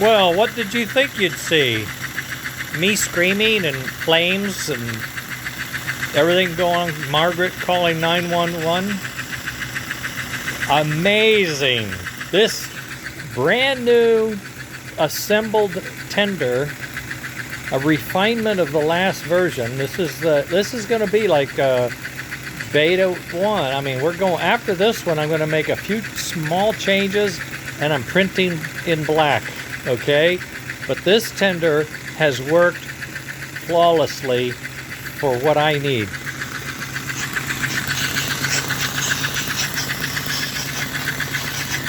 Well, what did you think you'd see? Me screaming and flames and everything going, Margaret calling 911? Amazing. This brand new assembled tender, a refinement of the last version. This is going to be like beta 1. I mean, we're going after this one. I'm going to make a few small changes, and I'm printing in black. Okay, but this tender has worked flawlessly for what I need.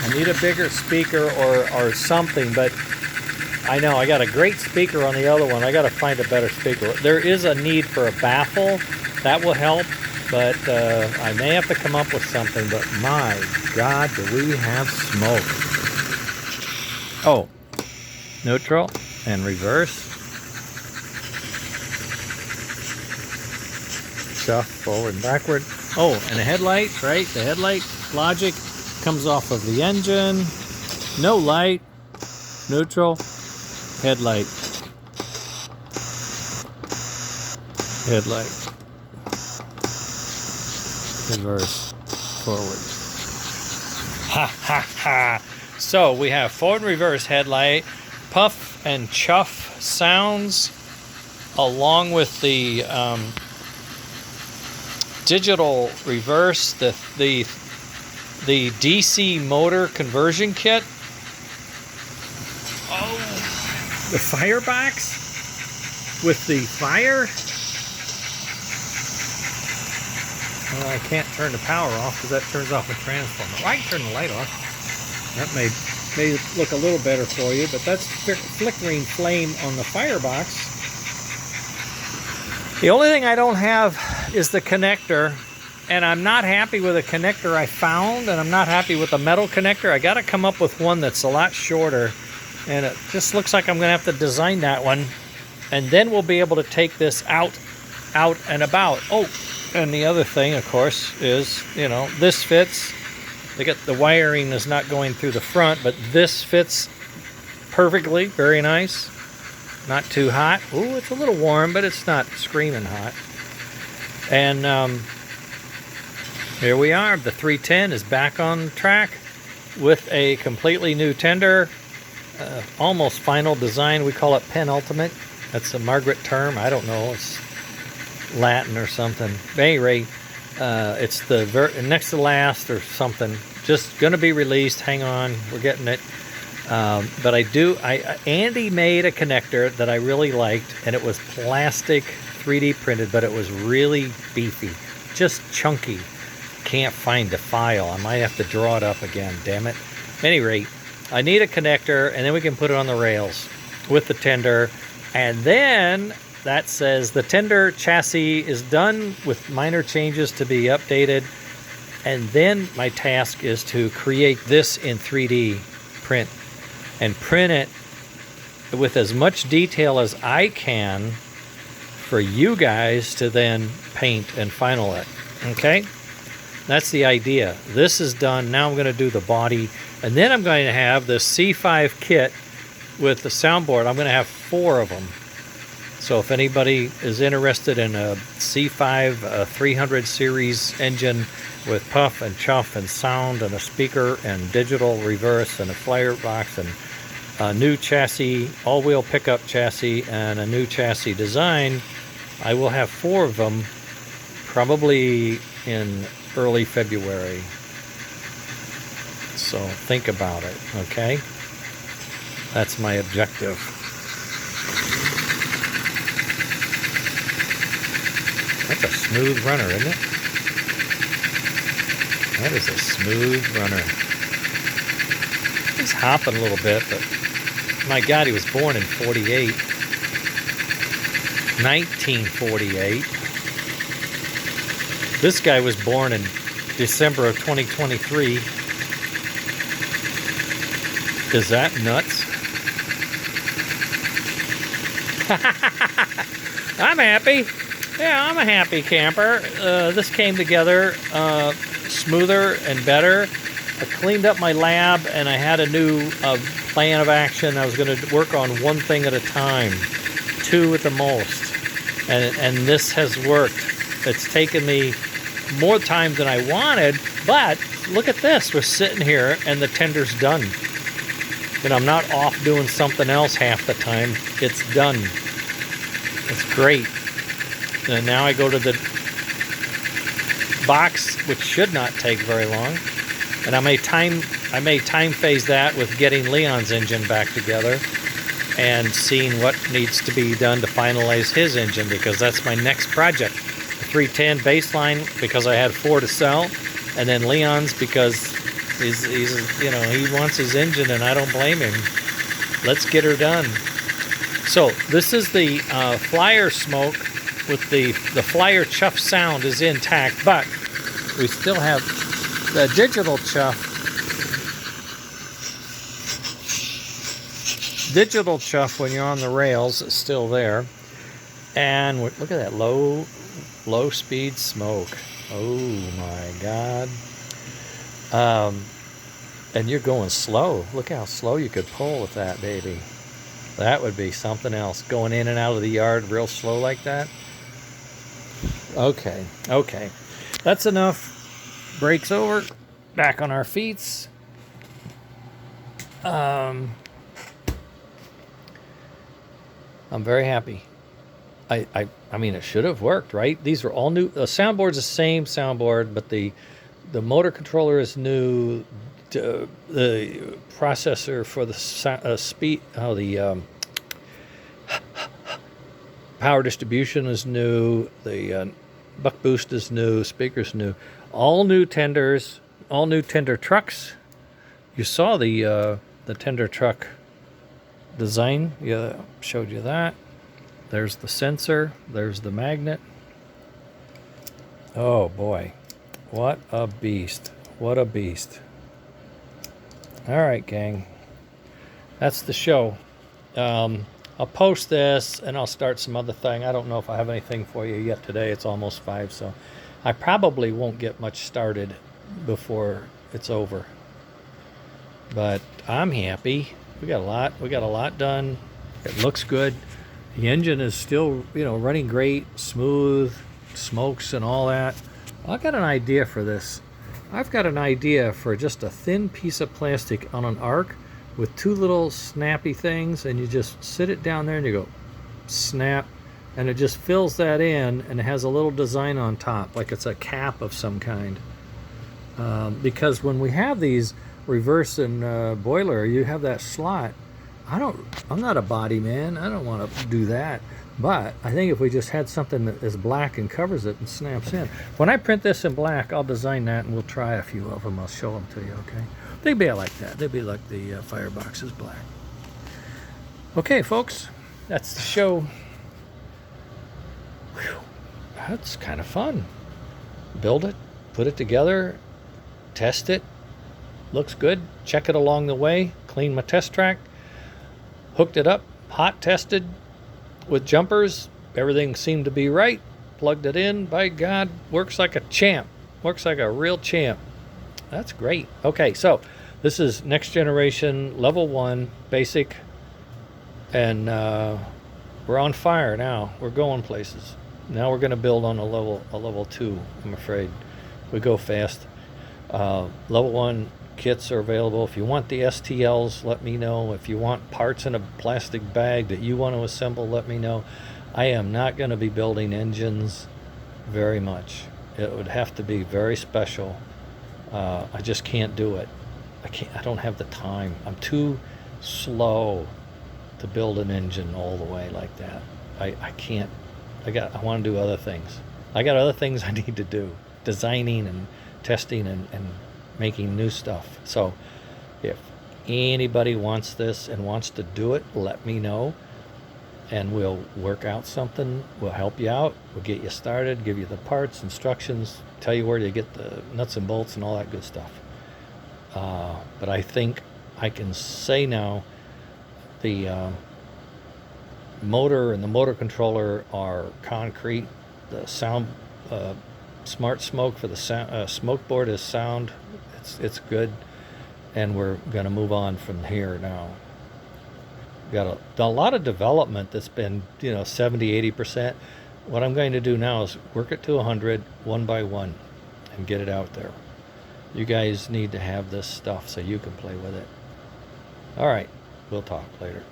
I need a bigger speaker or something, but I know I got a great speaker on the other one. I got to find a better speaker. There is a need for a baffle. That will help, but I may have to come up with something. But my God, do we have smoke. Oh, neutral and reverse. Shuff forward and backward. Oh, and a headlight, right? The headlight logic comes off of the engine. No light. Neutral. Headlight. Headlight. Reverse. Forward. Ha ha ha. So we have forward and reverse headlight, puff and chuff sounds, along with the digital reverse, the DC motor conversion kit. Oh, the firebox with the fire. Well, I can't turn the power off because that turns off the transformer. Well, I can turn the light off. That may look a little better for you, but that's flickering flame on the firebox. The only thing I don't have is the connector, and I'm not happy with the connector I found, and I'm not happy with the metal connector. I got to come up with one that's a lot shorter, and it just looks like I'm going to have to design that one, and then we'll be able to take this out and about. Oh, and the other thing, of course, is, you know, this fits. The wiring is not going through the front, but this fits perfectly. Very nice. Not too hot. Ooh, it's a little warm, but it's not screaming hot. And here we are. The 310 is back on track with a completely new tender. Almost final design. We call it penultimate. That's a Margaret term. I don't know. It's Latin or something. At any rate, it's the next to last or something. Just going to be released. Hang on, we're getting it. But Andy made a connector that I really liked, and it was plastic, 3D printed, but it was really beefy, just chunky. Can't find the file. I might have to draw it up again. Damn it. At any rate, I need a connector, and then we can put it on the rails with the tender, and then that says the tender chassis is done with minor changes to be updated. And then my task is to create this in 3D print and print it with as much detail as I can for you guys to then paint and final it. Okay? That's the idea. This is done. Now I'm going to do the body. And then I'm going to have the C5 kit with the soundboard. I'm going to have 4 of them. So if anybody is interested in a C5 300 series engine with puff and chuff and sound and a speaker and digital reverse and a firebox and a new chassis, all-wheel pickup chassis, and a new chassis design, I will have 4 of them probably in early February. So think about it, okay? That's my objective. That's a smooth runner, isn't it? That is a smooth runner. He's hopping a little bit, but my God, he was born in 48. 1948. This guy was born in December of 2023. Is that nuts? I'm happy. Yeah, I'm a happy camper. This came together smoother and better. I cleaned up my lab, and I had a new plan of action. I was going to work on one thing at a time, 2 at the most, and this has worked. It's taken me more time than I wanted, but look at this. We're sitting here, and the tender's done. And I'm not off doing something else half the time. It's done. It's great. And now I go to the box, which should not take very long. And I may time phase that with getting Leon's engine back together and seeing what needs to be done to finalize his engine, because that's my next project. The 310 baseline, because I had 4 to sell, and then Leon's because he's he wants his engine, and I don't blame him. Let's get her done. So this is the Flyer smoke with the Flyer chuff sound is intact, but we still have the digital chuff. Digital chuff when you're on the rails is still there. And look at that low speed smoke. Oh my God. And you're going slow. Look how slow you could pull with that baby. That would be something else. Going in and out of the yard real slow like that. Okay. That's enough. Brakes over. Back on our feet. I'm very happy. I mean, it should have worked, right? These are all new. The soundboard's the same soundboard, but the motor controller is new. The processor for the speed, the power distribution is new. The buck boost is new. Speakers new. All new tenders. All new tender trucks. You saw the tender truck design. Yeah, showed you that. There's the sensor. There's the magnet. Oh boy, what a beast! What a beast! All right, gang. That's the show. I'll post this and I'll start some other thing. I don't know if I have anything for you yet today. It's almost 5, so I probably won't get much started before it's over. But I'm happy. We got a lot done. It looks good. The engine is still, running great, smooth, smokes and all that. I've got an idea for this. I've got an idea for just a thin piece of plastic on an arc with 2 little snappy things, and you just sit it down there and you go snap, and it just fills that in, and it has a little design on top like it's a cap of some kind. Because when we have these reverse and boiler, you have that slot. I'm not a body man. I don't want to do that. But I think if we just had something that is black and covers it and snaps in. When I print this in black, I'll design that, and we'll try a few of them. I'll show them to you, okay? They'd be like that. They'd be like the firebox is black. Okay, folks, that's the show. Whew. That's kind of fun. Build it, put it together, test it. Looks good. Check it along the way. Clean my test track. Hooked it up, hot tested with jumpers. Everything seemed to be right. Plugged it in. By God, works like a champ. Works like a real champ. That's great. Okay, so this is next generation level 1 basic, and we're on fire now. We're going places. Now we're going to build on a level 2. I'm afraid we go fast. Level 1 kits are available. If you want the STLs, let me know. If you want parts in a plastic bag that you want to assemble, let me know. I am not going to be building engines very much. It would have to be very special. I just can't do it. I don't have the time. I'm too slow to build an engine all the way like that. I can't. I want to do other things. I got other things I need to do. Designing and testing and making new stuff. So if anybody wants this and wants to do it, let me know, and we'll work out something. We'll help you out. We'll get you started, give you the parts, instructions, tell you where to get the nuts and bolts and all that good stuff. But I think I can say now the motor and the motor controller are concrete. The sound smart smoke for the smoke board is sound. It's good. and we're going to move on from here now. Got a lot of development that's been, 70, 80%. What I'm going to do now is work it to 100 one by one and get it out there. You guys need to have this stuff so you can play with it. All right, we'll talk later.